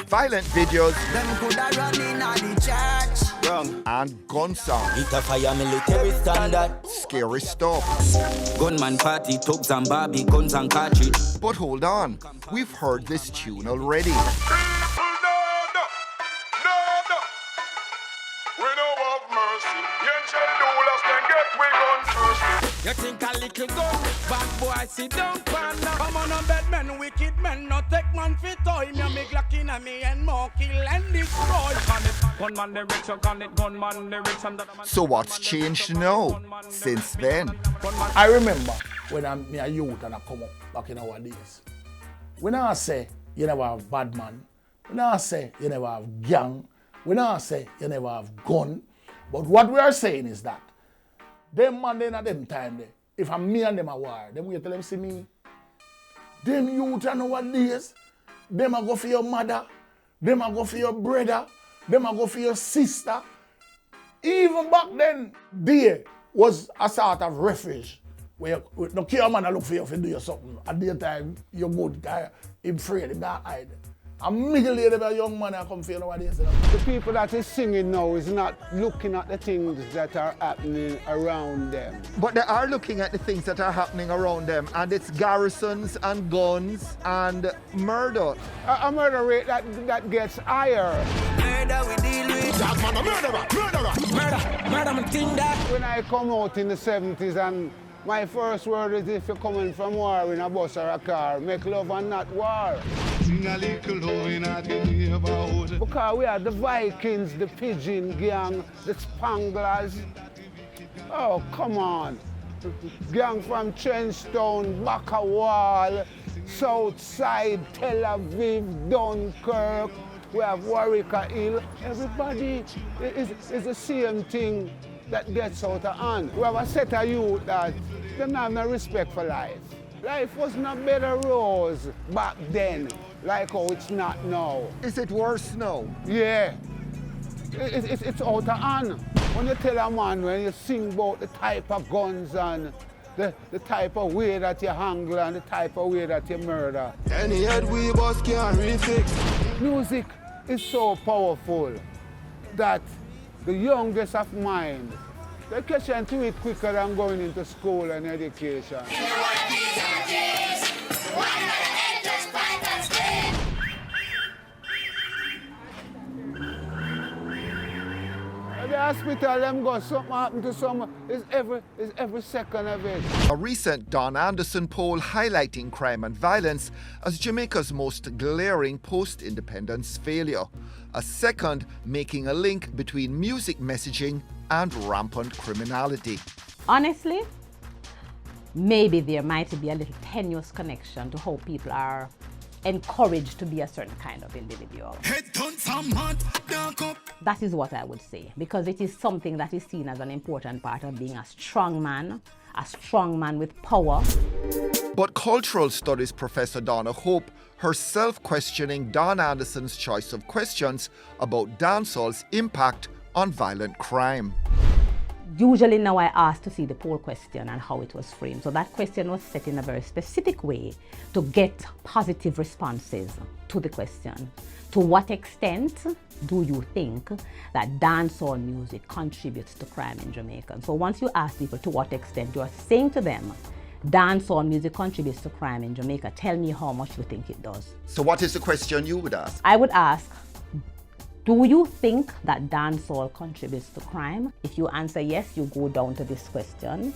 Violent videos Them coulda run in the church. Wrong. and gun songs. It a fire military standard. Scary stuff. Gunman party, thugs and Barbie, guns and cartridge. But hold on, we've heard this tune already. No. We don't have mercy. Angel do last and get we gun first. You think a little gun, bad boy sit down, pan. Come on, bad men, wicked men, no take man fit toy. Me make Glock in me and more kill and destroy. Gunman the rich, you can it, gunman the rich and the So what's changed now since then? I remember when I'm a youth and I come up back in our days. When I say you never have bad man, when I say you never have gang, when I say you never have gun, but what we are saying is that them man then at them time there, if I'm me and them a war, them we tell them see me. Them youth and nowadays, them a go for your mother, them a go for your brother, them a go for your sister. Even back then, there was a sort of refuge where you, no care man a look for you if you do you something. At the time, you're good guy, him afraid, him not hide. A middle lady, a young man I come for you nowadays. The people that is singing now is not looking at the things that are happening around them. But they are looking at the things that are happening around them, and it's garrisons and guns and murder. A murder rate that gets higher. Murder we deal with. That man a murderer. Murder me think that. When I come out in the 70s and my first word is if you're coming from war in a bus or a car, make love and not war. Because we are the Vikings, the Pigeon Gang, the Spanglers. Oh, come on. Gang from Trenchtown, Bacawal, Southside, Tel Aviv, Dunkirk. We have Warwick Hill. Everybody is the same thing that gets out of hand. We have a set of youth that they don't have no respect for life. Life was not better rose back then, like how it's not now. Is it worse now? Yeah, it's out of hand. When you tell a man, when you sing about the type of guns and the type of way that you handle and the type of way that you murder. Any head we boss can't refix. Music is so powerful that the youngest of mind, they catch on to it quicker than going into school and education. At the hospital, them go, something happen to someone, is every second of it. A recent Don Anderson poll highlighting crime and violence as Jamaica's most glaring post-independence failure. A second making a link between music messaging and rampant criminality. Honestly, maybe there might be a little tenuous connection to how people are encouraged to be a certain kind of individual. That is what I would say, because it is something that is seen as an important part of being a strong man with power. But cultural studies professor Donna Hope, herself questioning Don Anderson's choice of questions about dancehall's impact on violent crime. Usually now I ask to see the poll question and how it was framed. So that question was set in a very specific way to get positive responses to the question. To what extent do you think that dancehall music contributes to crime in Jamaica? So once you ask people to what extent, you are saying to them, dancehall music contributes to crime in Jamaica. Tell me how much you think it does. So what is the question you would ask? I would ask, do you think that dancehall contributes to crime? If you answer yes, you go down to this question.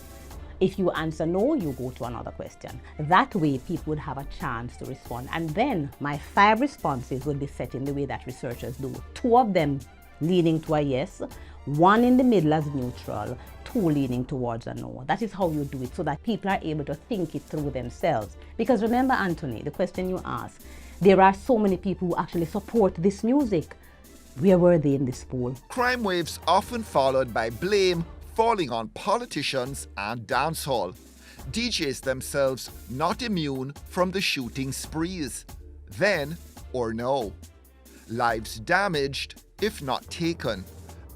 If you answer no, you go to another question. That way, people would have a chance to respond. And then my 5 responses would be set in the way that researchers do. 2 of them leaning to a yes, 1 in the middle as neutral, 2 leaning towards a no. That is how you do it, so that people are able to think it through themselves. Because remember, Anthony, the question you asked, there are so many people who actually support this music. Where were they in this poll? Crime waves often followed by blame falling on politicians and dancehall. DJs themselves not immune from the shooting sprees. Then or no. Lives damaged, if not taken,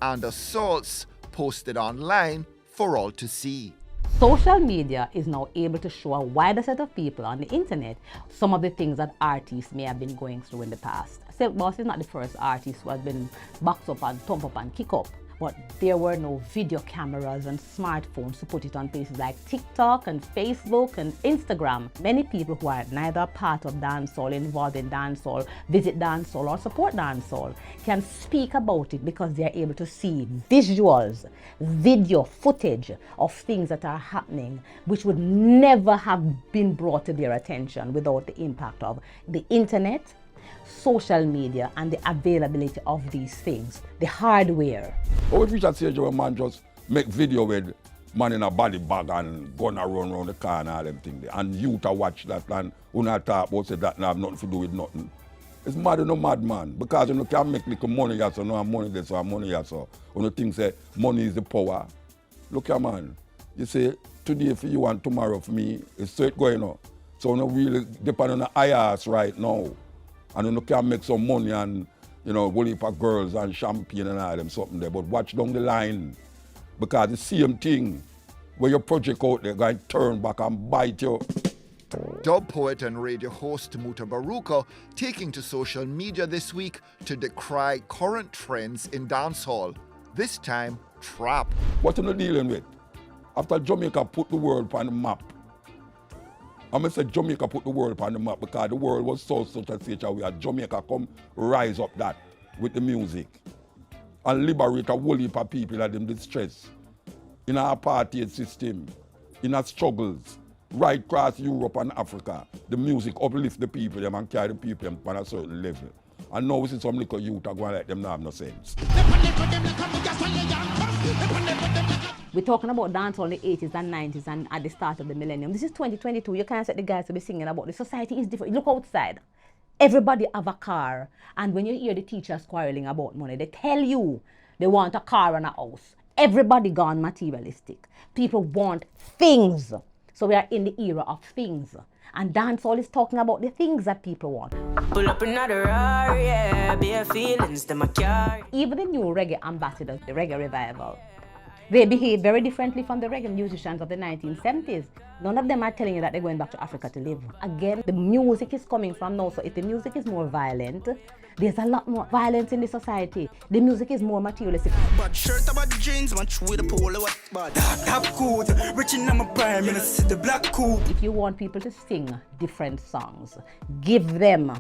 and assaults posted online for all to see. Social media is now able to show a wider set of people on the internet some of the things that artists may have been going through in the past. Silk Boss is not the first artist who has been boxed up and thumped up and kicked up, but there were no video cameras and smartphones to put it on places like TikTok and Facebook and Instagram. Many people who are neither part of dancehall, involved in dancehall, visit dancehall or support dancehall can speak about it because they are able to see visuals, video footage of things that are happening which would never have been brought to their attention without the impact of the internet, social media, and the availability of these things, the hardware. How if we should say a man just make video with man in a body bag and gonna run around the car and all them things, and you to watch that and who not talk about say that have nothing to do with nothing. It's mad, no mad man, because you can make little money here, so no have money there, so have money here, so when you think say money is the power. Look here man, you say today for you and tomorrow for me, it's straight going on. So no really depend on the IRS right now. And you can make some money and, you know, go for girls and champagne and all them something there. But watch down the line. Because the same thing, where your project out there going to turn back and bite you. Dub poet and radio host Muta Baruka taking to social media this week to decry current trends in dancehall. This time, trap. What are you dealing with? After Jamaica put the world on the map, I'm going to say Jamaica put the world on the map because the world was so such a stage where Jamaica come rise up that with the music and liberate a whole heap of people that them distress in our apartheid system, in our struggles, right across Europe and Africa. The music uplift the people them and carry the people them on a certain level. And now we see some little youth are going like them now have no sense. We're talking about dancehall in the 80s and 90s and at the start of the millennium. This is 2022. You can't set the guys to be singing about the society is different. Look outside. Everybody have a car. And when you hear the teachers quarreling about money, they tell you they want a car and a house. Everybody gone materialistic. People want things. So we are in the era of things. And dancehall is talking about the things that people want. Pull up another Rari, yeah, bare feelings to my car. Even the new reggae ambassadors, the reggae revival, they behave very differently from the reggae musicians of the 1970s. None of them are telling you that they're going back to Africa to live. Again, the music is coming from now, so if the music is more violent, there's a lot more violence in the society. The music is more materialistic. Bad shirt about the jeans, match with the polo, what bad. Top coat, rich in my prime, and I see the black coupe. If you want people to sing different songs, give them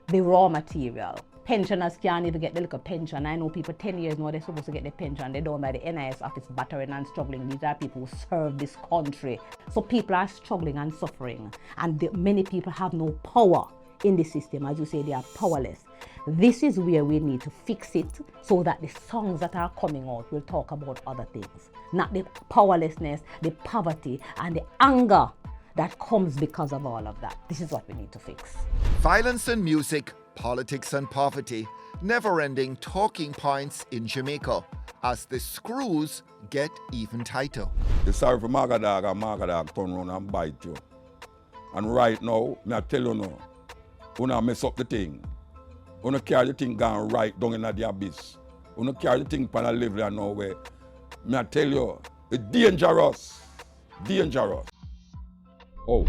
the raw material. Pensioners can't even get the little pension. I know people 10 years now they're supposed to get the pension. They're done by the NIS office, battering and struggling. These are people who serve this country. So people are struggling and suffering. And many people have no power in the system. As you say, they are powerless. This is where we need to fix it so that the songs that are coming out will talk about other things. Not the powerlessness, the poverty, and the anger that comes because of all of that. This is what we need to fix. Violence and music, politics and poverty, never-ending talking points in Jamaica as the screws get even tighter. It's sorry for Magadag and Magadag turn around and bite you. And right now, I tell you now, you don't mess up the thing. You don't carry the thing down right down in the abyss. You don't carry the thing on a level and nowhere. I tell you, it's dangerous. Dangerous. Oh.